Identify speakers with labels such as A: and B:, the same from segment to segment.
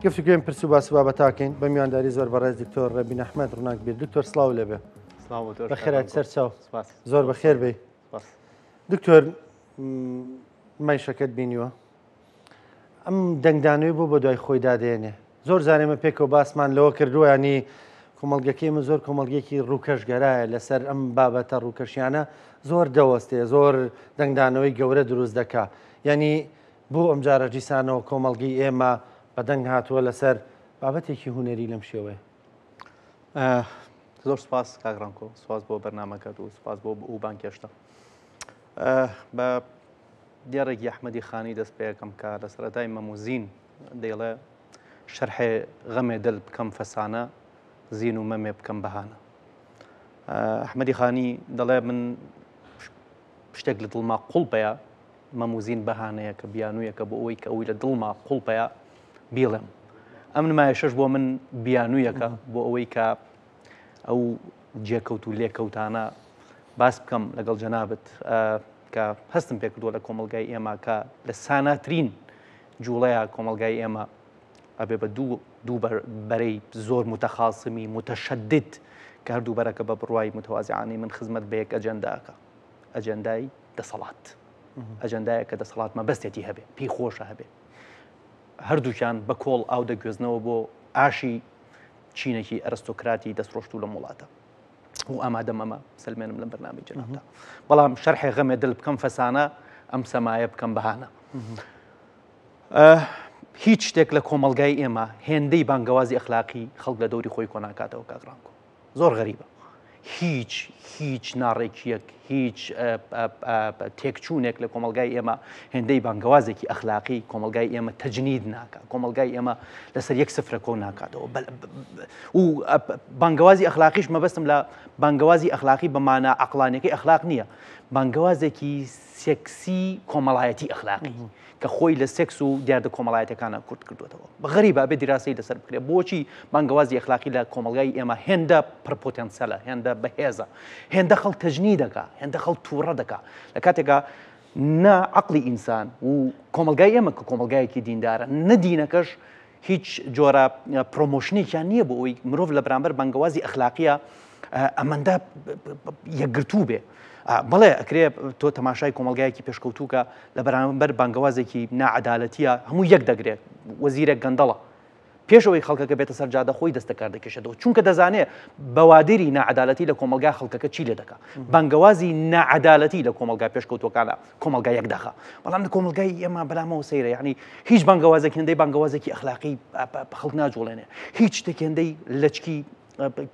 A: گفتوگوێن پرس و باس بابەتاکەین بە میوانداری زۆر بەڕێز دکتۆر ڕەبین ئەحمەد ڕووناک بێت دکتۆر سڵاو لەبێ بەخێرات سەرچاو زۆر بەخێر بێ دکتۆر مایشەکەت بینیوە ئەم دەنگدانوی بۆ بە دوای خۆی دادێنێ زۆر زانێمە پێکەوە باسمان لەوە کردووە ینی کۆمەڵگەکەیمە زۆر کۆمەڵگێکی ڕووکەشگەرایە لەسەر ئەم بابەتە ڕووکەشیانە زۆر دەوەستێ زۆر دەنگدانەوەی گەورە دروست دەکا ینی بۆ ئەم جارە دیسانەوە کۆمەڵگی ئێمە بەدەنگ هاتووە لەسەر بابەتێکی هوەری لەم شێوەیە.
B: زۆر سپاس کاگڕانکۆ سپاس بۆ بەرنامەکەت و سپاس بۆ ئەو بانکێشتە بە دیارێکی ئەحمەدی خانی دەست پێ یەکەم کە لە سەرەتای مەموزین دەیڵێ شەرحێ غەمێ دڵ بکەم فەسانە زین و مەمێ بکەم بەهانە. ئەحمەدی خانی دەڵێ من شتێک لە دڵما قوڵپەیە مەموزین بەهانەیە کە بیانوویەکە بۆ ئەوەی کە ئەوی لە دڵما قوڵپەیە بیڵێم. ئەم نمایشەش بۆ من بیانوویەکە بۆ ئەوەی کە ئەو جێکەوت و لێکەوتانە باس بکەم لەگەڵ جەنابەت کە هەستم پێ کردووە لە کۆمەلگای ئێمە کە لە ساناترین جوڵەیە کۆمەلگای ئێمە ئەبێ بە دوو بەرەی زۆر متەخاسمی متەشەدد کە هەردوو بەرەکە بە بڕوای متەوازیعانی من خزمەت بە یەک ئەجەنداکە ئەجەندای دەسەڵات ئەجەندایە کە دەسەڵات مەبەستێتی هەبێ پێی خۆشە هەبێ هەردووکیان بە کۆڵ ئاو دەگوێزنەوە بۆ ئاشی چینێکی ئەرستۆکراتی دەستڕۆشت و لە وڵاتە و ئامادەم ئەمە سلمێنم لەم بەرنامەی جەنابدا بەڵام شەرحێ غەمێ دڵ بکەم فەسانە ئەم سەمایە بکەم بەهانە. هیچ شتێک لە کۆمەلگای ئێمە هێندەی بانگەوازی ئەخلاقی خەڵک لە دەوری خۆی کۆناکاتەوە کاگڕانکۆ زۆر غەریبە هیچ ناڕێکیەک هیچ تێکچوونێک لە کۆمەلگای ئێمە هێندەی بانگەوازێکی ئەخلاقی کۆمەلگای ئێمە تەجنید ناکات کۆمەلگای ئێمە لەسەر یەک سفرە کۆ ناکاتەوە و بانگەوازی ئەخلاقیش مەبەستم لە بانگەوازی ئەخلاقی بەمانە عەقلانیەکەی ئەخلاق نییە بانگەوازێکی سێکسی کۆمەڵایەتی ئەخلاقی کە خۆی لە سێکس و دیاردە کۆمەڵایەتەکانە کورت کردوێتەوە بەغەریبە بێ دیراسی لەسەر بکرێت بۆچی بانگەوازی ئەخلاقی لە کۆمەلگای ئێمە هێندە پڕپۆتێنسیەلە هێندە بەهێزە هێندە خەڵک تەجنید دەکا هێندە خەڵک تووڕە دەکا لە کاتێکا نا عەقڵی ئینسان و کۆمەلگای ئێمە کە کۆمەلگایەکی دیندارە نەدینەکەش هیچ جۆرە پرۆمۆشنێکیان نییە بۆ ئەوی مرۆڤ لە بەرامبەر بانگەوازی ئەخلاقیە ئەمەندە یەکگرتوو بێ. بەڵێ ئەکرێ تۆ تەماشای کۆمەلگایەکی پێشکەوتووکە لە بەرامبەر بانگەوازێکی ناعەدالەتیە هەموو یەک دەگرێت وەزیرێک گەندەڵە پێشەوەی خەڵکەکە بێتە سەرجادە خۆی دەستەکار دەکێشێتەوە چونکە دەزانێت بەوادری ناعەدالەتی لە کۆمەلگا خەڵکەکە چی لێ دەکات بانگەوازی ناعەدالەتی لە کۆمەلگا پێشکەوتوەکانە کۆمەلگا یەک دەخا بەڵام لە کۆمەلگای ئێمە بەلامەوە سەیرە یعنی هیچ بانگەوازێک هێندەی بانگەوازێکی ئەخلاقی خەڵک ناجوڵێنێ هیچ شتێک هێندەی لەچکی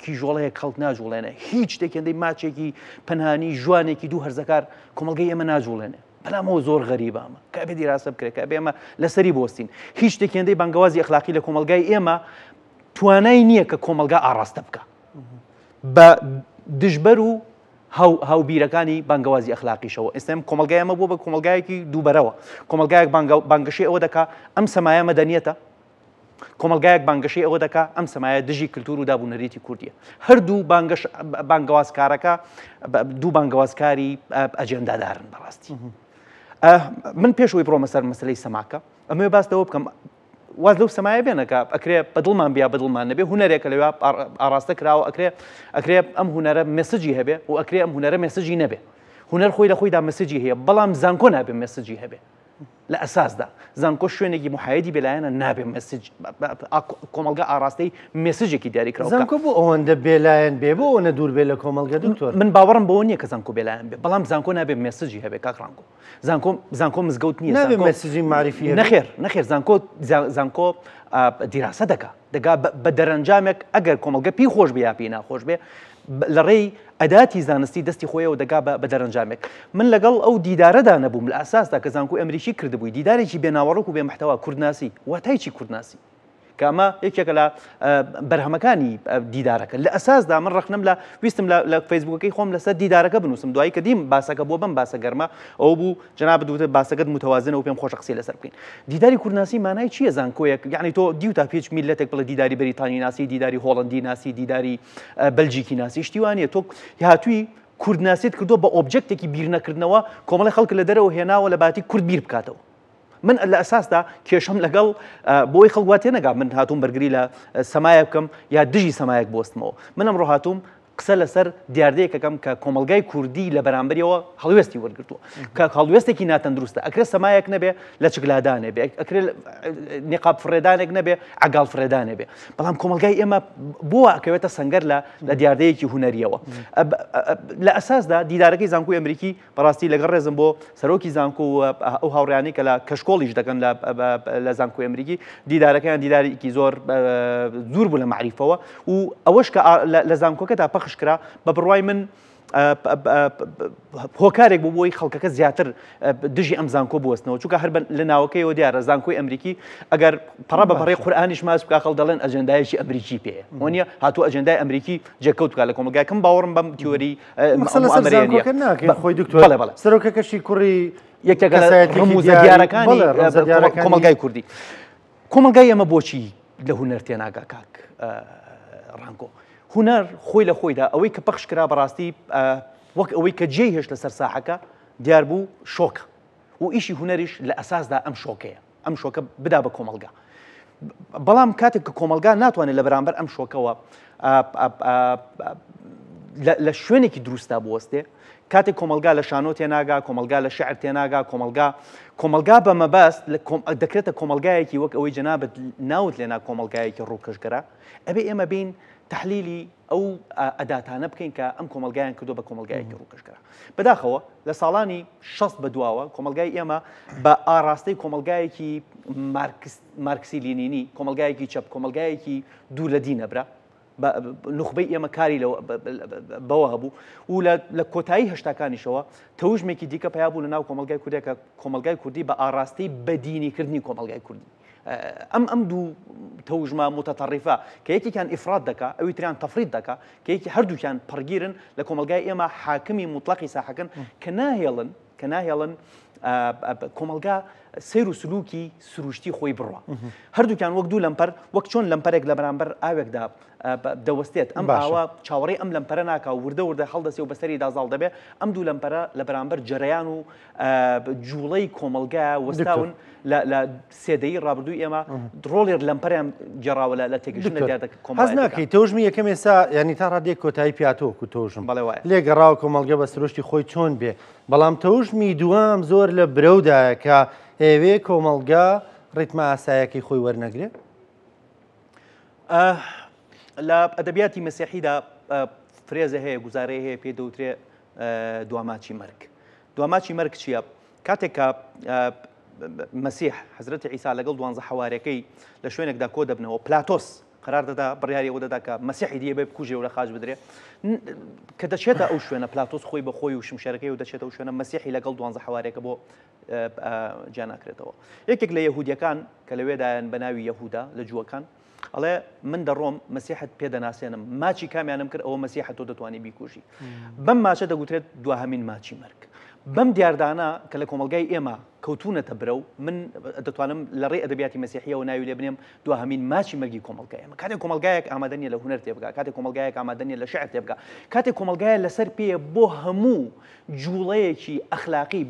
B: کیژۆڵەیە خەڵک ناجوڵێنێ هیچ شتێک هێندەی ماچێکی پەنهانی ژوانێکی دوو هەرزەکار کۆمەلگای ئێمە ناجوڵێنێ بەلامەوە زۆر غەریبە ئەمە کە بێ دیراسە بکرێت کە ئێمە لەسەری بۆستین هیچ شتێک هێندەی بانگەوازی ئەخلاقی لە کۆمەلگای ئێمە توانای نییە کە کۆمەلگا ئاڕاستە بکە بە دژبەر و هاوبیرەکانی بانگەوازی ئەخلاقیشەوە ئێستام کۆمەلگای ئەمە بۆ بە کۆمەلگایەکی دووبەرەوە کۆمەلگایەک بانگەشەی ئەوە دەکا ئەم سەمایە مەدەنیەتە کۆمەلگایەک بانگەشەی ئەوە دەکا ئەم سەمایە دژی کللتور و دابوونەریتی کوردیە هەردوو بانگەوازکارەکە دوو بانگەوازکاری ئەجێندادارن بەڕاستی. من پێشەوەی بڕۆمە سەر مەسلەی سەماکە ئەمێ باستەوە بکەم واز لەو سەمایە بێنەکە ئەکرێ بەدڵمان بیا بەدڵمان نەبێ هونەرێکە لەوێ ئاراستە کراوە ئەکرێ ئەم هونەرە مێسجی هەبێ و ئەکرێ ئەم هونەرە مێسجی نەبێ هونەر خۆی لە خۆیدا مێسجی هەیە بەڵام زانکۆ نابێ مێسجی هەبێ لە ئەساسدا زانکۆ شوێنێکی محایدی بێلایەنە نابێ مێسج کۆمەلگا ئاراستەی مێسجێکی دیاریکراوە
A: زانکۆ بۆ ئەوەندە بێلایەن بێ بۆ ئەوەندە دوور بێ لە کۆمەلگا دکتۆر
B: من باوەڕم بەوە نییە کە زانکۆ بێلایەن بێ بەڵام زانکۆ نابێ مێسجی هەبێ کاکڕانکۆ زانکۆ مزگەوت نییە
A: نابێ مێسجی معرفی
B: نەخێر زانکۆ دیراسە دەکا بە دەرەنجامێک ئەگەر کۆمەلگە پێی خۆش بێ یا پێی ناخۆش بێ لە ڕێی ئەداتی زانستی دەستی خۆیەوە دەگا بە دەرەنجامێک من لەگەڵ ئەو دیدارەدا نەبووم لە ئاساسدا کە زانکۆ ئەمریکی کردبووی دیدارێکی بێناوەڕۆک و بێمەحتەوا کوردناسی واتای چی کوردناسی کە ئەمە یەکێکە لە بەرهەمەکانی دیدارەکە لە ئەساسدا من ڕخنم لە ویستم لە فەیسبووکەکەی خۆم لەسەر دیدارەکە بنووسم دوایی کە دیم باسەکە بۆ بم باسە گەرمە ئەو بوو جەناب دووتە باسەکەت متەوازنە و پێم خۆشە قسەی لەسەر بکەین دیداری کوردناسی مانای چییە زانکۆیەک یعنی تۆ دیوتا پێچ میلەتێک بڵێ دیداری بەریتانی ناسی دیداری هۆڵندی ناسی دیداری بەلجیکی ناسی شتیوانیە تۆ هاتووی کوردناسیت کردو بە ئۆبجەکتێکی بیر نەکردنەوە کۆمەڵی خەڵک لە دەرەوە هێناوە لە باتی کورد بیر بکاتەوە من لە ئەساسدا کێشەم لەگەڵ بۆی خەڵگوات تێنەگا من هاتووم بەرگری لە سەمایە بکەم یا دژی سەمایەک بۆستمەوە من ئەمڕۆ هاتووم قسە لەسەر دیاردەیەکەکەم کە کۆمەلگای کوردی لە بەرامبەریەوە هەڵوێستی وەرگرتووە کە هەڵوێستێکی ناتەندروستە ئەکرێ سەمایەک نەبێ لە چگلادانێ بێ ئەکرێ نێقاب فرێدانێک نەبێ ئەگاڵ فرێدانێ بێ بەڵام کۆمەلگای ئێمە بۆ ئەکەوێتە سەنگەر لە دیاردەیەکی هوەریەوە لە ئەساسدا دیدارەکەی زانکۆی ئەمریکی بەڕاستی لەگەڵ ڕێزم بۆ سەرۆکی زانکۆ ئەو هاوڕیانی کە لە کەشکۆڵیش دەکەن لە زانکۆی ئەمریکی دیدارەکەیان دیدارێکی زۆر زۆر بوو لە معریفەوە و ئەوەش کە لە زانکۆکەدا پەخش کرا بە بڕوای من هۆکارێک بوو بۆی خەڵکەکە زیاتر دژی ئەم زانکۆ بوەستنەوە چونکە هەر لە ناوەکەیەوە دیارە زانکۆی ئەمریکی ئەگەر پەڕە بە پەڕی قورئانیش ماس بکە خەڵ دەڵێن ئەجەندایەکی ئەمریکی پێیە وانە هاتووە ئەجەندای ئەمریکی جێکەوت بکات لە کۆمەلگاکەم باوەڕم بەم تیۆری
A: خۆی دکتۆر سەرۆکەکەشی کوڕی
B: یەکێکە لە ڕموزە دیارەکانی کۆمەلگای کوردی کۆمەلگای ئەمە بۆچی لە هونەر تێناگا کاک ڕانکۆ هونەر خۆی لە خۆیدا ئەوەی کە پەخش کرا بەڕاستی وەک ئەوەی کە جێی هێشت لەسەر ساحەکە دیار بوو شۆکە و ئیشی هونەریش لە ئەساسدا ئەم شۆکەیە ئەم شۆکە بدا بە کۆمەلگا بەڵام کاتێک کە کۆمەلگا ناتوانێت لە بەرامبەر ئەم شۆکەوە لە شوێنێکی دروستە بوەستێ کاتێک کۆمەلگا لە شانۆ تێناگا کۆمەلگا لە شعر تێناگا کۆمەلگا بە مەبەست دەکرێتە کۆمەلگایەکی وەک ئەوەی جەنابەت ناوت لێنا کۆمەلگایەکی ڕووکەشگەرە ئەبێ ئێمە بین تحلیلی ئەو ئەداتانە بکەین کە ئەم کۆمەلگایان کردو بە کۆمەلگایەکی ڕووکەشگەرە بەداخەوە لە ساڵانی 60 بەدواوە کۆمەلگای ئێمە بە ئاراستەی کۆمەلگایەکی مارکسی لینینی کۆمەلگایەکی چەپ کۆمەلگایەکی دوو لە دی نەبرا نخبەی ئێمە کاری بەوە هەبوو و لە کۆتایی هەشتاکانیشەوە تەوژمێکی دیکە پیا بوو لە ناو کۆمەلگای کوردێکە کۆمەلگای کوردی بە ئاراستەی بەدینیکردنی کۆمەلگای کوردی ئەم دوو تەوژمە متەتەڕیفە کە یەکێکیان ئیفرات دەکا ئەوی تریان تەفرید دەکا کە یەکی هەردووکیان پەرگیرن لە کۆمەلگای ئێمە حاکمی مطلقی ساحەکەن کە ناهێڵن کۆمەلگا سیر و سلوکی سروشتی خۆی بڕوە هەردووکیان وەک دوو لەمپەر وەک چۆن لەمپەرێک لە بەرامبەر ئاوێکدا دەوەستێت ئەم ئاوا چاوەڕێی ئەم لەمپەرە ناکا و وردە هەڵدەسێ و بەسەری دازاڵ دەبێت ئەم دوو لەمپەرە لە بەرامبەر جەرەیان و جوڵەی کۆمەلگا وەستاون لە سێدەی ڕابردووی ئێمە ڕۆڵێر لەمپەریان گێڕاوە لە تێگەشتنە دیاردەکە
A: کۆمەڵ ناکەی تەوژمی یەکەم ئێستا ینی تا ڕادێک کۆتایی پیاتۆ و تۆژم لێگەڕاوە کۆمەلگە بە سروشتی خۆی چۆن بێ بەڵام تەوژمی دوام زۆر لە برەودایە کە ئێوێ کۆمەلگا ڕیتمە ئاسایەکەی خۆی وەرنەگرێت
B: لە ئەدەبیاتی مەسیحیدا فرێزە هەیە گوزارەیە هەیە پێ دەوترێ دواماچی مەرگ دواماچی مەرگ چییە کاتێک کە مەسیح حەزرەتی عیسا لەگەڵ 12 حەوارەکەی لە شوێنێکدا کۆ دەبنەوە پلاتۆس قرار دەدا بڕیاری ئەوە دەدا کە مەسیحی دیە بێ بکوژێ و لە خاج بدرێ کە دەچێتە ئەو شوێنە پلاتۆس خۆی بە خۆی و شمشێرەکەی و دەچێتە ئەو شوێنە مەسیحی لەگەڵ 12 حەوارێکە بۆ جا ناکرێتەوە یەکێک لە یەهودیەکان کە لەوێدایان بە ناوی یەهودا لە جووەکان ئەڵێ من دەڕۆم مەسیحت پێدەناسێنم ماچی کامیانم کرد ئەوە مەسیحە تۆ دەتوانانی بیکوژی بەم ماچە دەگوترێت دوهەمین ماچی مەرگ بەم دیاردانە کە لە کۆمەلگای ئێمە کەوتونەتە برە و من دەتوانم لە ڕێ ئەدەبیاتی مەسیحیەوە ناوی لێ بنێم دوهەمین ماچی مەرگی کۆمەلگای ئێمە کاتێک کۆمەلگایەک ئامادەنیە لە هونەر تێبگا کاتێک کۆمەلگایەک ئامادەنیە لە شعر تێبگا کاتێک کۆمەلگایە لەسەر پێیە بۆ هەموو جوڵەیەکی ئەخلاقی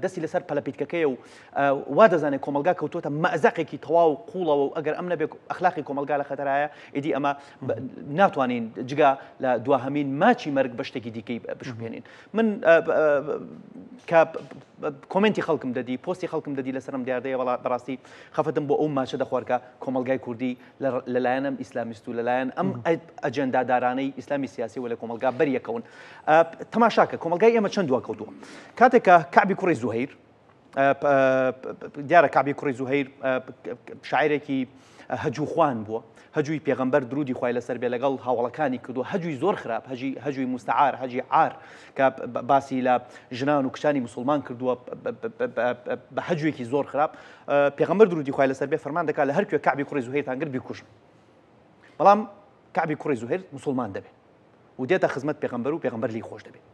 B: دەستی لەسەر پەلەپیتکەکەیە و وا دەزانێت کۆمەلگا کەوتۆتە مەزەقێکی تەواو قوڵەوە و ئەگەر ئەم نەبێت ئەخلاقی کۆمەلگا لە خەتەرایە ئیدی ئەمە ناتوانین جگا لە دوهەمین ماچی مەرگ بە شتێکی دیکەی بشوێنین من کە کۆمنتی خەڵکم دەدی پۆستی خەڵکم دەدی لەسەرم دیاردەیە بەڕاستی خەفتم بۆ ئەو ماچە دەخوارکە کۆمەلگای کوردی لەلایەنم ئیسلامیست و لەلایەن ئەم ئەجەندادارانەی ئیسلامی سیاسی و لە کۆمەلگا بەریەکەون تەماشاکە کۆمەلگای ئێمە چەند دوا کەوتووە کاتێک کە کەعبی کوڕی زوهەیر دیارە کەعبی کوڕی زوهەیر شاعیرێکی هەجووخوان بووە هەجووی پێغەمبەر درودی خوای لەسەر بێ لەگەڵ هاوڵەکانی کردو هەجووی زۆر خراپ هەجووی مستعار هەجی عار کە باسی لە ژنان و کشانی مسلمان کردووە بە هەجوویەکی زۆر خراپ پێغەمبەر درودی خوای لەسەر بێ فەرمان دەکات لە هەر کوێ کەعبی کوڕی زوهەیرتان کرد بیکوژن بەڵام کەعبی کوڕی زوهەیر مسلمان دەبێت و دێتە خزمەت پێغەمبەر و پێغەمبەر لی خۆش دەبێت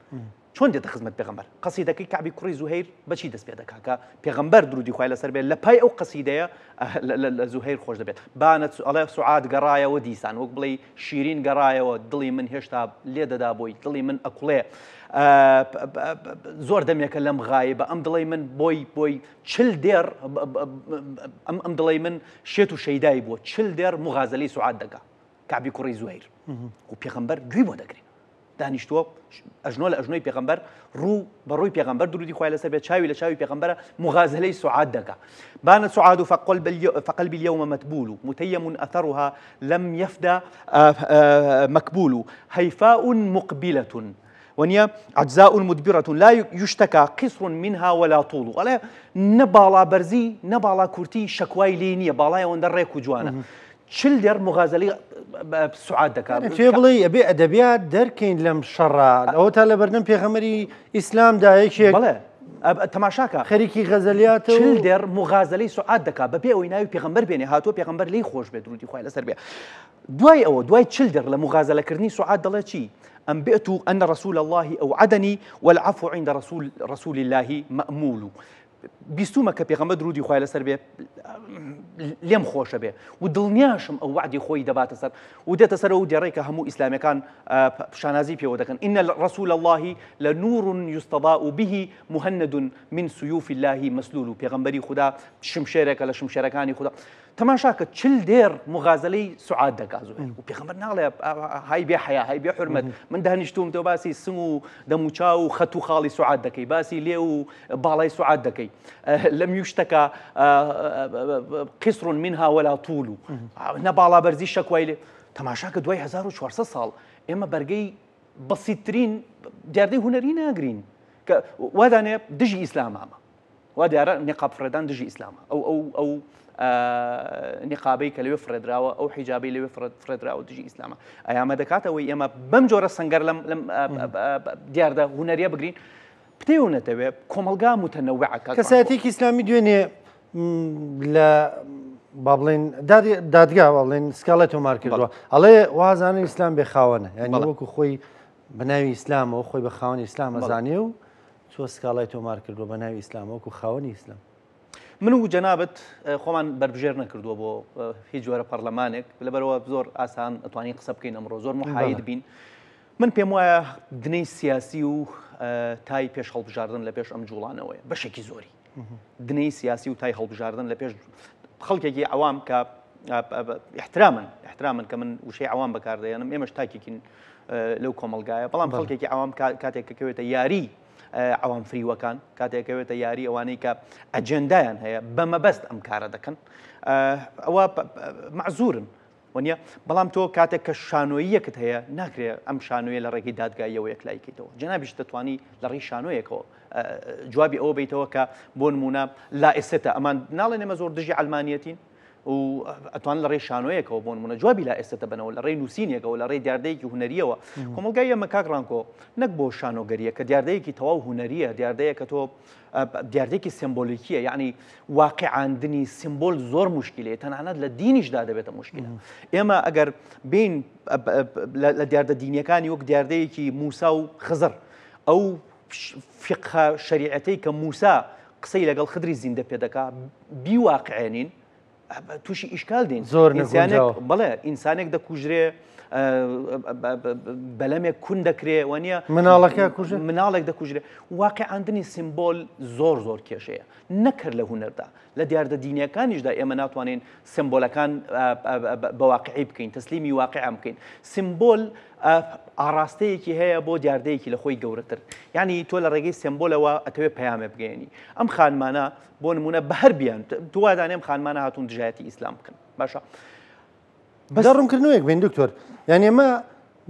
B: چۆن دێتە خزمەت پێغەمبەر قەسیدەکەی کەعبی کوڕی زوهەیر بەچی دەست پێ دەکات کە پێغەمبەر درودی خوای لەسەر بێت لە پای ئەو قەسیدەیە لە زوهەیر خۆش دەبێت بانەت ئەڵێ سوعاد گەڕایەوە دیسان وەک بڵێ شیرین گەڕایەوە دڵی من هێشتا لێ دەدا بۆی دڵی من ئەکوڵێ زۆر دەمێکە لەم غایبە ئەم دڵی من بۆی چل دێر ئەم دڵی من شێت و شەیدای بووە چل دێر مغازەلەی سوعاد دەکا کابی کوڕی زوهیر و پێغەمبەر گوێی بۆ دەگرێت دانیشتووە ئەژنۆ لە ئەژنۆی پێغەمبەر ڕوو بەڕووی پێغەمبەر درودی خوای لەسەر بێت چاوی لە چاوی پێغەمبەرە مغازەلەی سوعاد دەکا بانت سعاد فقلبي اليوم متبول متيم أثرها لم يفدى مكبول هيفاء مقبلة ونيا عجزاء مدبرة لا يشتكى قصر منها ولا طول ولا نبالا برزي نبالا كورتي شكواي لينية بالايا وندريك وجوانا چل دێر مغازەلی سوعاد دەکات
A: پێ بڵێ ئەبێ ئەدەبیات دەرکەین لەم شەڕە ئەوە تا لە بەردەم پێغەمبەری ئیسلامدا یەکێک
B: بەڵێ تەماشاکە
A: خەریکی غەزەلیاتە
B: چل دێر مغازەلەی سوعاد دەکات بەبێ ئەوەی ناوی پێغەمبەر بێنێ هاتووە پێغەمبەر لی خۆش بێت درودی خوای لەسەر بێ دوای ئەوە دوای چل دێر لە مغازەلەکردنی سوعاد دەڵێ چی أنبئت أن رسول الله أوعدني والعفو عند رسول الله مأمول بیستومە کە پێغەمبەر درودی خوای لەسەر بێ لێم خۆشە بێ و دڵنیاشم ئەو وعدی خۆی دەباتە سەر و دێتە سەر و دێڕێ کە هەموو ئیسلامیەکان شانازی پێوە دەکەن إن رسول الله لنور يستضاء به مهند من سيوف الله مسلول پێغەمبەری خدا شمشێرێکە لە شمشێرەکانی خدا تەماشاکە چل دێر مغازەلەی سوعاد دەکات و پێغەمبەر ناڵێ های بێ حیا های بێ حورمەت من دانیشتوم تۆ باسی سنگ و دەموچاو و خەت و خاڵی سوعاد دەکەی باسی لێ و باڵای سوعاد دەکەی لم يشتكى قصر منها ولا طول نباڵا بەرزی شەکوای لێ تەماشاکە دوای 1400 ساڵ ئێمە بەرگەی بەسیترین دیاردەی هونەری ناگرین کە وادانێ دژی ئیسلامامە وا دیارە نقاب فرێدان دژی ئیسلامە ئەو نقابەی کە لەوێ فرێدراوە ئەو حیجابەی لەوێ فرێدراوە دژی ئیسلامە ئەیامە دەکاتەوەی ئێمە بەم جۆرە سەنگەر لەم دیاردە هونەریە بگرین پتەیەونەتەوێ کۆمەلگا متەنەوعەکە
A: کەسایەتێکی ئیسلامی دوێنێ لە با بڵێن دادگا بڵێن سکاڵی تۆمار کردووە ئەڵێ وازانە ئیسلام بێ خاوەنە یعنی وەکو خۆی بە ناوی ئیسلامەوە خۆی بە خاوەنی ئیسلام ئەزانێ و چۆ سکاڵای تۆمار کردووە بە ناوی ئیسلامەوە وەکو خاوەنی ئیسلام
B: من و جەنابەت خۆمان بربژێر نەکردووە بۆ هیچ جۆرە پەرلەمانێک لەبەرەوە زۆر ئاسان ئەتوانین قسە بکەین ئەمڕۆ زۆر محاید بین من پێم وایە دنەی سیاسی و تای پێش هەڵبژاردن لە پێش ئەم جوڵانەوەیە بەشێکی زۆری دنەی سیاسی و تای هەڵبژاردن لە پێش خەڵکێکی عوام کە احترامن کە من وشەی عوام بەکاردەێنم ئێمەش تاکێکین لەو کۆمەلگایە بەڵام خەڵکێکی عوام کاتێک کەوێتە یاری عوام فریوەکان کاتێکەوێتە یاری ئەوانەی کە ئەجێندایان هەیە بەمەبەست ئەم کارە دەکەن ئەوە معزورن وانە بەڵام تۆ کاتێک کە شانۆیەکت هەیە ناکرێت ئەم شانۆیە لە ڕێگەی دادگاییەوە یەکلایکەیتەوە جەنابیش دەتوانی لە ڕێی شانۆیەکەوە جوابی ئەوە بیتەوە کە بۆ نمونە لا ئێستە ئەمان ناڵێن ئێمە زۆر دژی ئەلمانیەتین و ئەتوان لە ڕێی شانۆیەکەوە بۆ نمونە جوابی لا ئێستە بنەوە لە ڕێی نووسینێکەوە لە ڕێی دیاردەیەکی هونەریەوە کۆمەلگای ئێمە کاکڕانکۆ نەک بۆ شانۆگەریە کە دیاردەیەکی تەواو هونەریە دیاردەیە کە تۆ دیاردەیەکی سمبۆلیکیە یعنی واقعاندنی سمبۆل زۆر مشکلەیە تەنانەت لە دینیشدا دەبێتە مشکلە ئێمە ئەگەر بین لە دیاردە دینیەکانی وەک دیاردەیەکی موسا و خزر ئەو فقه شریعەتەی کە موسا قسەی لەگەڵ خدری زیندە پێ دەکا بیواقعێنین تووشی ئیشکال دێن
A: زۆر
B: بەڵێ ئینسانێک دەکوژرێ بەلەمێک کون دەکرێ وانە مناڵێک دەکوژرێ واقعاندنی سیمبۆل زۆر کێشەیە نەکرد لە هونەردا لە دیاردە دینیەکانیشدا ئێمە ناتوانین سمبۆلەکان بەواقعی بکەین تەسلیمی واقعام بکەین سمبۆل ئاراستەیەکی هەیە بۆ دیاردەیەکی لە خۆی گەورەتر یعنی تۆ لە ڕێگەی سمبۆلەوە ئەتەوێت پەیامێ بگەێنی ئەم خانمانە بۆ نمونە بە هەر بیان دووادانێم خانمانە هاتوون دژایەتی ئیسلام بکەن باشە
A: ڕوونکردنەوەیەک بین دکتۆر یعنی ئێمە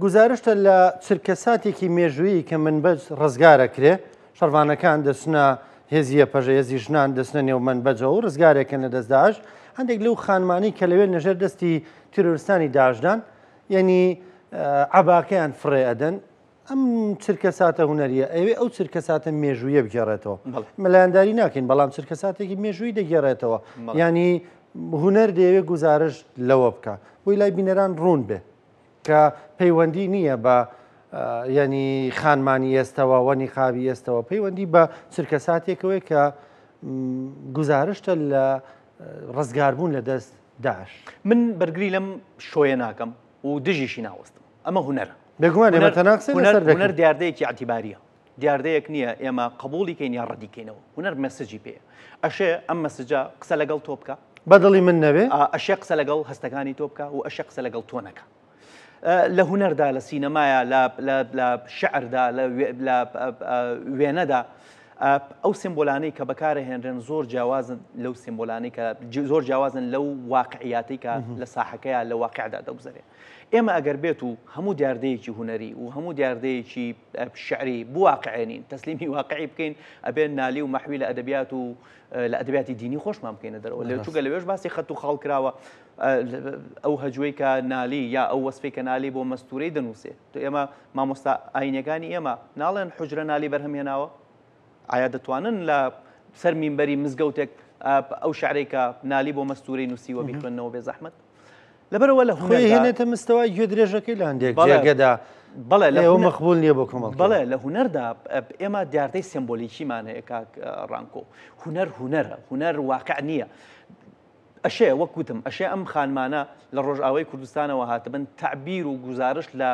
A: گزارشتە لە چرکەساتێکی مێژوویی کە منبەج ڕزگارە کرێ شەڕوانەکان دەچنە هێزیە پەژە هێزی ژنان دەچنە نێو منبەجەوە و ڕزگارێکن لە دەستداش هەندێک لەو خانمانی کە لەوێ نەژێر دەستی تیرۆریستانی داژدان یعنی عەباقەیان فڕێ ئەدەن ئەم چرکەساتە هونەریە ئەوێ ئەو چرکەساتە مێژوویە بگێڕێتەوە مەلایەنداری ناکەین بەڵام چرکەساتێکی مێژووی دەگێڕێتەوە ینی هونەر دەیەوێت گزارش لەوە بکە بۆی لای بینەران ڕوون بێ کە پەیوەندی نییە بە ینی خانمانی ئێستەوە وەنی خاوی ئێستەوە پەیوەندی بە چرکەساتێکەوەی کە گزارشتە لە ڕزگاربوون لە دەست داعش
B: من بەرگری لەم شۆیە ناکەم و دژیشی ناوەستم ئەمە هونەرە
A: بێگومان ئێمە تەناقسە
B: هونەر دیاردەیەکی ئەعتیباریە دیاردەیەک نییە ئێمە قبولی کەین یا ڕەدیکەینەوە هونەر مەسەجی پێ ئەشێ ئەم مەسجە قسە لەگەڵ تۆ بکە
A: بەدڵی من نەبێ
B: ئەشێ قسە لەگەڵ هەستەکانی تۆ بکە و ئەشێ قسە لەگەڵ تۆ نەکە لە هونەردا لە سینەمایە لە شعردا لە وێنەدا ئەو سیمبۆلانەی کە بەکارهێنرێن زۆر جیاوازن لەو سیمبۆلانەی کە زۆر جیاوازن لەو واقعیاتی کە لە ساحەکەیە لە واقعدا دەگوزارێ ئێمە ئەگەر بێت و هەموو دیاردەیەکی هوەری و هەموو دیاردەیەکی شعری بواقعێنین تەسلیمی واقعی بکەین ئەبێن نالی و مەحوی لە ئەدەبیات و لە ئەدەبیاتی دینی خۆشمان بکەینە دەرەوە لە چووکە لەوێش باسی خەت و خاڵ کراوە ئەو هەجووی کە نالی یا ئەو وەسفی کە نالی بۆ مەستورەی دەنووسێ ئێمە مامۆستا ئاینەکانی ئێمە ناڵێن حوجرە نالی بەرهەمهێناوە ئایا دەتوانن لە سەر مینبەری مزگەوتێک ئەو شعرێکە نالی بۆ مەستورەی نووسیوە بیخوێنەوە بێ زەحمەت لەبەرەوە لە
A: هێنێتە مستەوای گوێ درێژەکەی لە هەندێک جێگەدا
B: بەڵێ
A: ئێوە مەقبول نییە بۆ کۆمەڵ
B: بەڵێ لە هونەردا ئێمە دیاردەی سمبۆلیکیمان هەیە کاک ڕانکۆ هونەرە هونەر واقع نییە ئەشێ وەک گوتم ئەشێ ئەم خانمانە لە ڕۆژئاوای کوردستانەوە هاتبن تعبیر و گزارش لە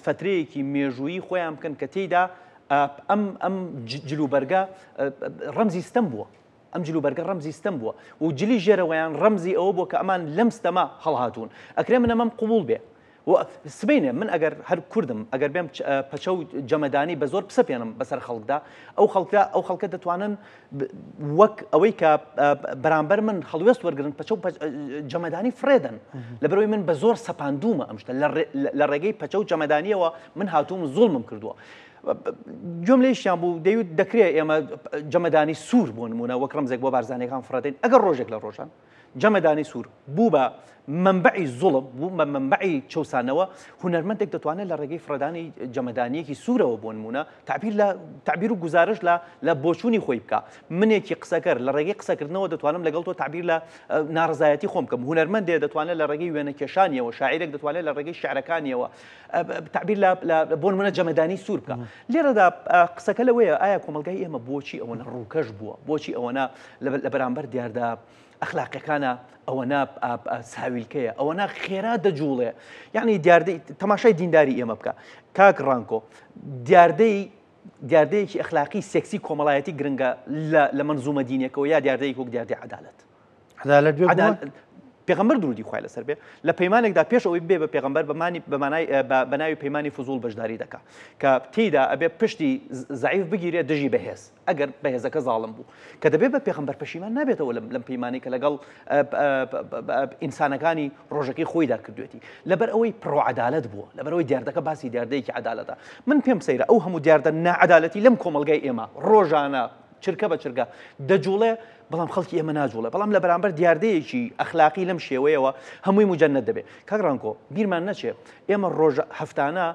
B: فترەیەکی مێژوویی خۆیان بکەن کە تێیدا ئەم جلوبەرگە ڕەمزی ستەم بووە ئەم جلوبەرگە ڕەمزی ستەم بووە و جلی ژێرەوەیان ڕەمزی ئەوە بووە کە ئەمان لەم ستەما هەڵهاتوون ئەکرێ من ئەمەم قوبوڵ بێ سبینێ من ئەگەر هەر کوردم ئەگەر بێم پەچە و جەمەدانی بە زۆر پسە پێێنم بەسەر خەڵکدا ئەو خەڵکە دەتوانن وەک ئەوەی کە بەرامبەر من هەڵوێست وەرگن پەچە و جەمەدانی فرێدن لەبەرەوەی من بە زۆر سەپاندومە ئەم شتە لە ڕێگەی پەچە و جەمەدانیەوە من هاتووم زوڵمم کردووە گوێم لێیشیان بوو دەیوت دەکرێت ئێمە جەمەدانی سوور بۆ نمونە وەک ڕەمزێک بۆ بارزانەکان فڕەدەین ئەگەر ڕۆژێک لە ڕۆژان جەمەدانی سوور بوو بە منبعی زوڵم بوو بە منبعی چەسانەوە هونەرمەندێک دەتوانێت لە ڕێگەی فرەدانی جەمەدانیەکی سوورەوە بۆ نمونە تعبیر و گزارش لە بۆچوونی خۆی بکە منێکی قسەکەر لە ڕێگەی قسەکردنەوە دەتوانم لەگەڵ تۆ تعبیر لە ناڕزایەتی خۆم بکەم هونەرمەندێ دەتوانێت لە ڕێگەی وێنەکێشانیەوە شاعیرێک دەتوانێت لە ڕێگەی شعرەکانیەوە تعبیر بۆ نمونە جەمەدانی سوور بکە لێرەدا قسەکە لەوەیە ئایا کۆمەلگای ئێمە بۆچی ئەوەنە ڕووکەش بووە بۆچی ئەوەنە لە بەرامبەر دیاردا ئەخلاقیەکانە ئەوەنە ساویلکەیە ئەوەنە خێرا دەجوڵێ یعنی دیاردەی تەماشای دینداری ئێمە بکە کاک ڕانکۆ دیاردەیەکی ئەخلاقی سێکسی کۆمەڵایەتی گرنگە لە منزومە دینێکەوە یا دیاردەیەک وەک دیاردەی عەدالەت پێغەمبەر درودی خوای لەسەر بێ لە پەیمانێکدا پێش ئەوەی بێ بە پێغەمبەر بە ناوی پەیمانی فزوڵ بەشداری دەکا کە تێیدا ئەبێ پشتی زەعیف بگیرێ دژی بەهێز ئەگەر بەهێزەکە زاڵم بوو کە دەبێت بە پێغەمبەر پەشیمان نابێتەوە لەم پەیمانی کە لەگەڵ ئینسانەکانی ڕۆژەکەی خۆیدا کردوێتی لەبەر ئەوەی پڕۆعەدالەت بووە لەبەرەوەی دیاردەکە باسی دیاردەیەکی عەدالەتە من پێم سەیرە ئەو هەموو دیاردە ناعەدالەتی لەم کۆمەلگای ئێمە ڕۆژانە چرکە بە چرکە دەجوڵێ بەڵام خەڵکی ئێمە ناجوڵێ بەڵام لە بەرامبەر دیاردەیەکی ئەخلاقی لەم شێوەیەوە هەمووی مجەنەت دەبێت کاک ڕانکۆ بیرمان نەچێ ئێمە ڕۆژ هەفتانە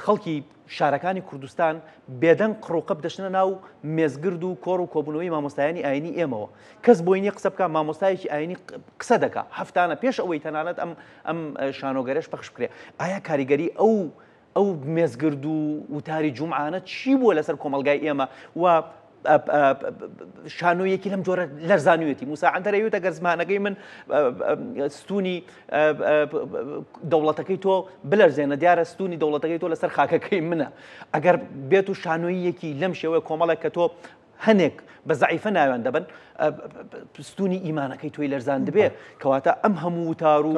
B: خەڵکی شارەکانی کوردستان بێدەنگ قڕوقە بدەشنە ناو مێزگرد و کۆڕ و کۆبوونەوەی مامۆستایانی ئاینی ئێمەوە کەس بۆی نییە قسە بکە مامۆستایەکی ئاینی قسە دەکا هەفتانە پێش ئەوەی تەنانەت ئەم شانۆگەرێش پەخش بکرێ ئایا کاریگەری ئەو مێزگرد و وتاری جومعانە چی بووە لەسەر کۆمەلگای ئێمە و شانۆیەکی لەم جۆرە لەرزانوێتی موسا عەندەرەوێتە گەر زمانەکەی من ستونی دەوڵەتەکەی تۆ بلەرزێنە دیارە ستونی دەوڵەتەکەی تۆ لەسەر خاکەکەی منە ئەگەر بێت و شانۆیەکی لەم شێوەیە کۆمەڵێک کە تۆ هەنێک بە زەعیفە ناویان دەبن ستونی ئیمانەکەی تۆی لەرزان دەبێ کەواتە ئەم هەموو وتار و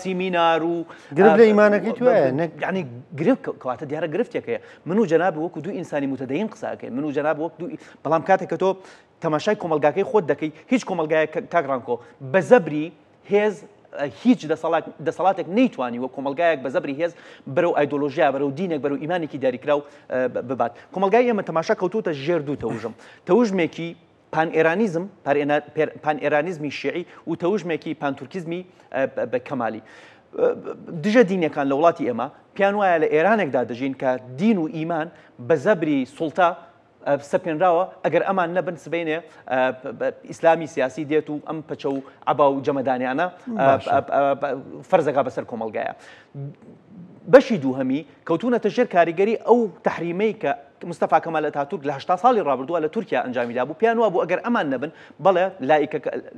B: سیمینار و
A: گرفت لە ئیمانەکەی توایە
B: یعنی گرفت کەواتە دیارە گرفتێکەیە من و جەناب وەکو دوو ئینسانی متەدەین قساکەین من و جەناب وەک دوو بەڵام کاتێک کە تۆ تەماشای کۆمەلگاکەی خۆت دەکەی هیچ کۆمەلگایە کاک ڕانکۆ بە زەبری هێز هیچ دەسەڵاتێک نەیتوانی وە کۆمەلگایەک بە زەبری هێز بەرەو ئایدۆلۆژیا بەرەو دینێک بەرەو ئیمانێکی دیاریکراو ببات کۆمەلگای ئێمە تەماشا کەوتوتە ژێر دوو تەوژم تەوژمێکی پانئێرانیزم پانئێرانیزمی شیعی و تەوژمێکی پانتورکیزمی بە کەمالی دژە دینەکان لە وڵاتی ئێمە پیان وایە لە ئێرانێکدا دەژین کە دین و ئیمان بە زەبری سوڵتا سەپێنراوە ئەگەر ئەمان نەبن سبەینێ ئیسلامی سیاسی دێت و ئەم پەچە و عەبا و جەمەدانیانە فەرزەکە بەسەر کۆمەلگایە بەشی دووهەمی کەوتونەتە ژێر کاریگەری ئەو تەحریمەی کە مستەفا کەمال ئەتاتورک لە 80 ساڵی ڕابردووە لە تورکیا ئەنجامیدا بوو پیان وابوو ئەگەر ئەمان نەبن بەڵێ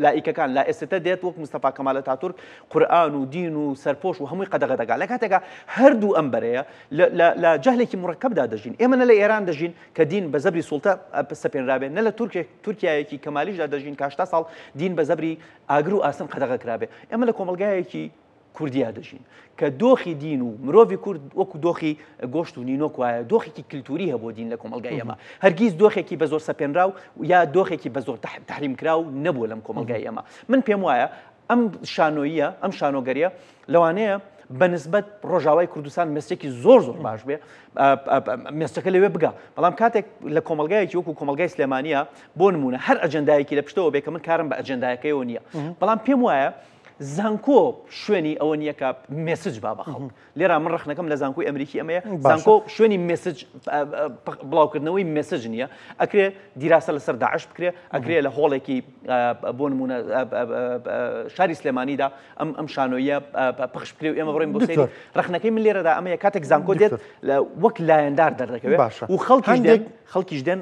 B: لایکەکان لا ئێستتا دێت وەک مستەفا کەمال ئەتاتورک قورئان و دین و سەرپۆش و هەمووی قەدەغە دەگا لە کاتێکا هەردوو ئەم بەرەیە لە جەهلێکی مڕەکەبدا دەژین ئێمە نە لە ئێران دەژین کە دین بە زەبری سوڵتە سەپێنرابێ نە لە تورکیایەکی کەمالیشدا دەژین کە 80 ساڵ دین بە زەبری ئاگر و ئاسن قەدەغە کرابێ ئێمە لە کۆمەلگایەکی کوردیا دەژین کە دۆخی دین و مرۆڤی کورد وەکو دۆخی گۆشت و نینۆک وایە دۆخێکی کللتوری هەبوو دین لە کۆمەلگای ئێمە هەرگیز دۆخێکی بە زۆر سەپێنرا و یا دۆخێکی بە زۆر تحریم کرا و نەبوو لەم کۆمەلگای ئێمە من پێم وایە ئەم شانۆیە ئەم شانۆگەریە لەوانەیە بەنسبەت ڕۆژاوای کوردستان مەستێکی زۆر باش بێ مێستەکە لەوێ بگا بەڵام کاتێک لە کۆمەلگایەکی وەکو کۆمەلگای سلێمانیە بۆ نمونە هەر ئەجەندایەکی لە پشتەوە بێ کە من کارم بە ئەجەندایەکەیەوە نییە بەڵام پێم وایە زانکۆ شوێنی ئەوە نییە کە مێسج با بە خەڵک لێرا من ڕخنەکەم لە زانکۆی ئەمریکی ئەمەیە زانکۆ شوێنی مێسج بڵاوکردنەوەی مێسج نییە ئەکرێ دیراسە لەسەر داعش بکرێ ئەکرێ لە هۆڵێکی بۆ نمونە شاری سلێمانیدا ئەم شانۆیە پخش بکرێ و ئێمە بڕێن بۆ سەیری ڕخنەکەی من لێرەدا ئەمەیە کاتێک زانکۆ دێت وەک لایەندار دەردەکەوێت و خەڵکیش دێن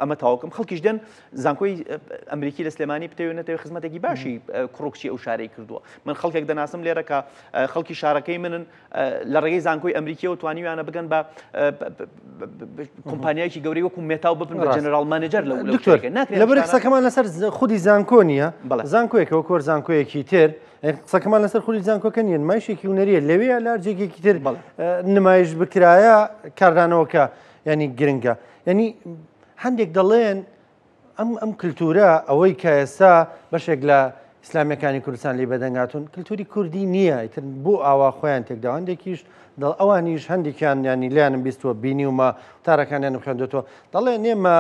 B: ئەمە تاواکەم خەڵکیش دێن زانکۆی ئەمریکی لە سلێمانی بتەوێنێتەوە خزمەتێکی باشی کوڕکچی ئەو شارەی کردووە من خەڵکێک دەناسم لێرە کە خەڵکی شارەکەی منن لە ڕێگەی زانکۆی ئەمریکیەوە توانیویانە بگەن بە کۆمپانیایکی گەورەی وەکو مێتاو ببن بە جەنەرال مانێجەر
A: لەبەر قسەکەمان لەسەر خودی زانکۆ نییە زانکۆیەکەوە کۆر زانکۆیەکی تر قسەکەمان لەسەر خودی زانکۆکە نیە نمایشێکی هونەریە لەوەیە لارجێکێکی تر نمایش بکرایە کاردانەوەکە ینی گرنگە ینی هەندێک دەڵێن ئەم کللتورە ئەوەی کە ئێستا بەشێک لە ئیسلامیەکانی کوردستان لێ بەدەنگاتون کللتوری کوردی نییە ئیتر بۆ ئاوا خۆیان تێکدا هەندێکیش ئەوانیش هەندێکیان ینی لیانم بیستوە بینیومە تارەکانیان خوێندێتەوە دەڵێن ئێمە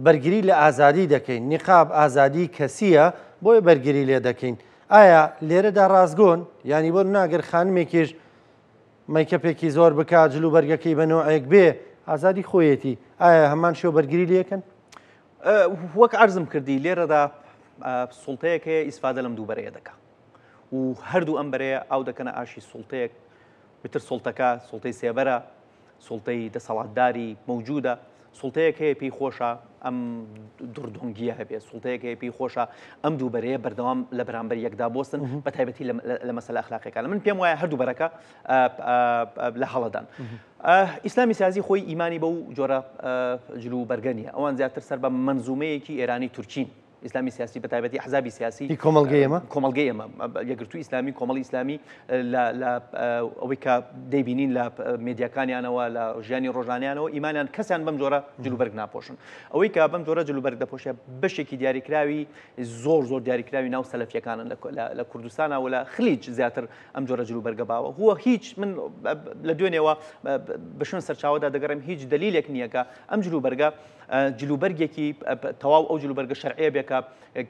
A: بەرگری لە ئازادی دەکەین نیقاب ئازادی کەسیە بۆی بەرگری لێ دەکەین ئایا لێرەدا ڕازگۆن ینی بۆ ناگەر خانمێکیش مەیکەپێکی زۆر بکات جلو بەرگەکەی بەنەوەیەک بێ ئازادی خۆیەتی ئایا هەمان شێوە بەرگری لێکەن
B: وەک عەرزم کردی لێرەدا سوڵتەیەک هەیە ئیسفادە لەم دووبەرەیە دەکا و هەردوو ئەم بەرەیە ئاو دەکەنە ئاشی سوڵتەیەک بتر سوڵتەکە سوڵتەی سێبەرە سوڵتەی دەسەڵاتداری مەوجودە سوڵتەیەک هەیە پێی خۆشە ئەم دوردۆنگیە هەبێت سوڵتەیەک هەیە پێی خۆشە ئەم دووبەرەیە بەردەوام لە بەرامبەر یەکدا بۆستن بە تایبەتی لە مەسەلە ئەخلاقیەکان من پێم وایە هەردوو بەرەکە لە هەڵەدان ئیسلامی سیاسی خۆی ئیمانی بەو جۆرە جلو بەرگە نیە ئەوان زیاتر سەر بە منزومەیەکی ئێرانی تورکین ئیسلامی سیاسی بە تایبەتی حزابی سیاسی کۆمەلگەی ئێمە یەکگرتووی ئیسلامی کۆمەڵی ئیسلامی لە ئەوەی کە دەیبینین لە مێدیاکانیانەوە لە ژیانی ڕۆژانیانەوە ئیمانیان کەسیان بەم جۆرە جلوبەرگ ناپۆشن ئەوەی کە بەم جۆرە جلوبەرگ دەپۆشێ بەشێکی دیاریکراوی زۆر دیاریکراوی ناو سەلەفیەکانن لە کوردستانەوە لە خلیج زیاتر ئەم جۆرە جلوبەرگە باوە هو هیچ من لە دوێنێەوە بە شوێن سەرچاوەدا دەگەڕێم هیچ دلیلێک نییە کە ئەم جلوبەرگە جلوبەرگێکی تەواو ئەو جلوبەرگە شەرعیە بێ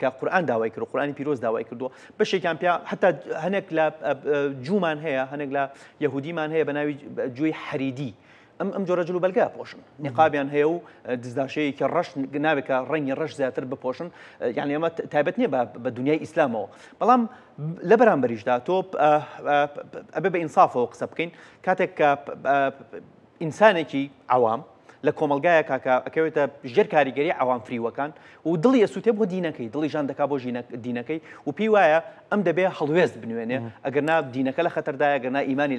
B: کە قورئان داوای کرد و قورئانی پیرۆز داوای کردووە بەشێکیان پێ حتا هەنێک لە جومان هەیە هەنێک لە یەهودیمان هەیە بە ناوی جوێی حەریدی ئەم جۆرە جلوبەرگە پۆشن نیقابیان هەیە و دزداشەیەکی ڕەش ناوێکە ڕەنگی ڕەش زیاتر بپۆشن یعنی ئەمە تایبەت نییە بە دنیای ئیسلامەوە بەڵام لە بەرامبەریشدا تۆ ئەبێ بە ئینسافەوە قسە بکەین کاتێک کە ئینسانێکی عەوام لە کۆمەلگایە کاکە ئەکەوێتە ژێر کاریگەری ئەوان فریوەکان و دڵی ئەسووتێ بۆ دینەکەی دڵی ژان دەکا بۆ دینەکەی و پێی وایە ئەم دەبێ هەڵوێست بنوێنێ ئەگەرنا دینەکە لە خەتەردایە ئەگەرنا ئیمانی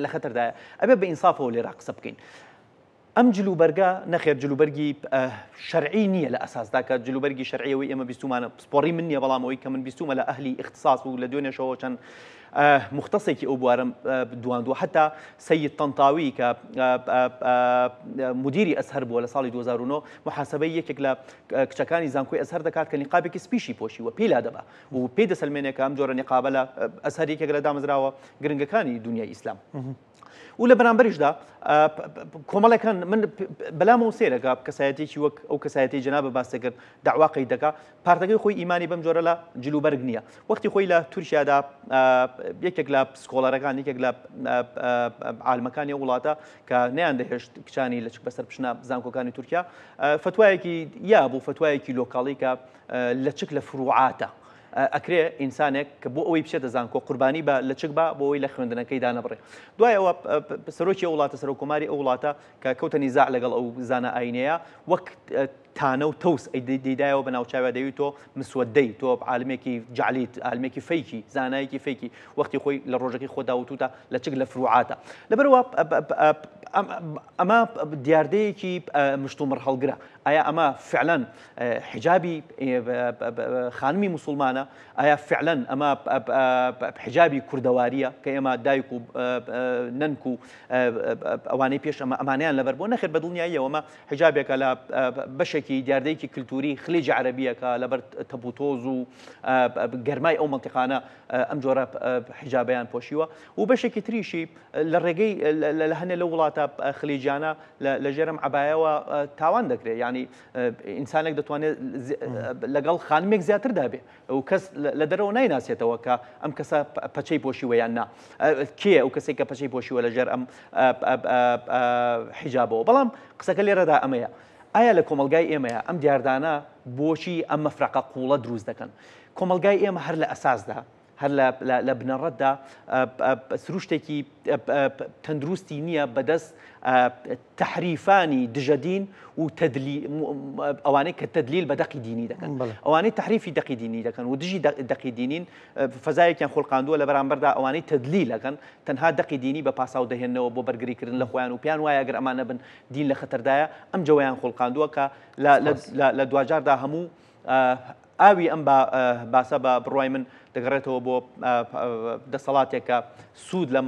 B: لە خەتەردایە ئەبێ بە ئینسافەوە لێرا قسە بکەین ئەم جلوبەرگە نەخێر جلوبەرگی شەرعی نییە لە ئەساسدا کە جلوبەرگی شەرعیەوەی ئێمە بیستومانە سپۆڕی من نییە بەڵامەوەی کە من بیستومە لە ئەهلی اختصاص و لە دوێنێشەوە چەند مختصێکی ئەو بوارم دواندووە حتا سەید تەنتاوی کە مدیری ئەزهەر بووە لە ساڵی 2009 محاسبەی یەکێک لە کچەکانی زانکۆی ئەزهەر دەکات کە نیقابێکی سپیشی پۆشیوە پێی لا دەبا و پێی دەسەلمێنێت کە ئەم جۆرە نیقابە لە ئەزهەر یەکێک لە دامەزراوە گرنگەکانی دنیای ئیسلام و لە بەرامبەریشدا کۆمەڵەکان من بەلامەوە سێرەکە کەسایەتێکی وەک ئەو کەسایەتی جەنابە باسێکرد داواقەی دەکا پارتەکەی خۆی ئیمانی بەم جۆرە لە جلوبەرگ نییە وەختی خۆی لە تورکیادا یەکێک لە سکۆڵەرەکان یەکێک لە عالمەکانی وڵاتە کە نەیان دەهێشت کچانی لە چک بەسەر پشنە زانکۆکانی تورکیا فتوایەکی یا بوو فتوایەکی لۆکاڵی کە لە چک لە فروعاتە ئەکرێ ئینسانێک کە بۆ ئەوەی بچێتە زانکۆ قوربانی بە لە چک بە بۆ ئەوی لە خوێندنەکەی دانەبڕێ. دوای ئەوە سەرۆکی وڵاتە سەرۆکۆماری ئەو وڵاتە کە کەوتە نیزاع لەگەڵ ئەو زانە ئاینەیە وەک تانە و تەوس دەیدایەوە بە ناوچاوە دەوی تۆ مسودەی تۆ عالمێکی جعلیت عالمێکی فەیکی زانایەکی فەیکی وەختی خۆی لە ڕۆژەکەی خۆدا وتوتە لە چک لە فروعاتە لەبەرەوە ئەمە دیاردەیەکی مشتومڕ هەڵگرە ئایا ئەمە فعلەن حجابی خانمی مسلمانە ئایا فعلەن ئەمە حجابی کوردەواریە کە ئێمە دایک و نەنک و ئەوانەی پێش ئەمانیان لەبەر بۆ نەخێر بە دڵنیاییەوە ئەمە حجابێکە لە بەشێکی دیاردەیەکی کللتوری خلیج عەرەبیەکە لەبەر تەپوتۆز و گەرمای ئەو مەنتیقانە ئەم جۆرە حجابیان پۆشیوە و بەشێکی تریشی لە ڕێگەی لە هەنێ لە وڵاتە خلیجانە لە ژێرم عەبایەوە تاوان دەکرێت ینی ئینسانێک دەتوانێت لەگەڵ خانمێک زیاتردا بێ و کەس لە دەرەوە نایناسێتەوە کە ئەم کەسە پەچەی پۆشیوە یان نا کێ ئەو کەسێک کە پەچەی پۆشیوە لەژێر ئەم حیجابەوە بەڵام قسەکە لێرەدا ئەمەیە ئایا لە کۆمەلگای ئێمەیە ئەم دیاردانە بۆچی ئەم مەفرەقە قوڵە دروست دەکەن کۆمەلگای ئێمە هەر لە ئەساسدا هەر لە بنەڕەتدا سروشتێکی تەندروستی نییە بەدەست تحریفانی دژەدین و ئەوانەی کە تەدلیل بە دەقی دینی دەکەن ئەوانەی تحریفی دەقی دینی دەکەن و دژی دەقی دینین فەزایەکیان خۆڵقاندووە لە بەرامبەردا ئەوانەی تەدلیلەکەن تەنها دەقی دینی بە پاساو دەهێننەوە بۆ بەرگریکردن لە خۆیان و پیان وایە ئەگەر ئەمانە بن دین لە خەتەردایە ئەم جەوەیان خۆڵقاندووە کە لە دوجاردا هەموو ئاوی ئەم باسە بە بڕوای من دەگەڕێتەوە بۆ دەسەڵاتێکە سوود لەم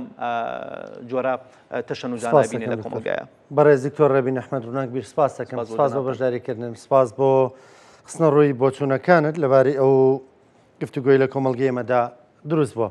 B: جۆرە تەشەن و جانابینی لە کۆمەلگایە.
A: بەڕێز دکتۆر ڕەبین ئەحمەد ڕووناک بیر سپاس دەکەم سپاس بۆ بەشداریکردن سپاس بۆ خستنە ڕووی بۆچوونەکانت لەبارەی ئەو گفتوگۆی لە کۆمەلگەی ئێمەدا دروست بووە.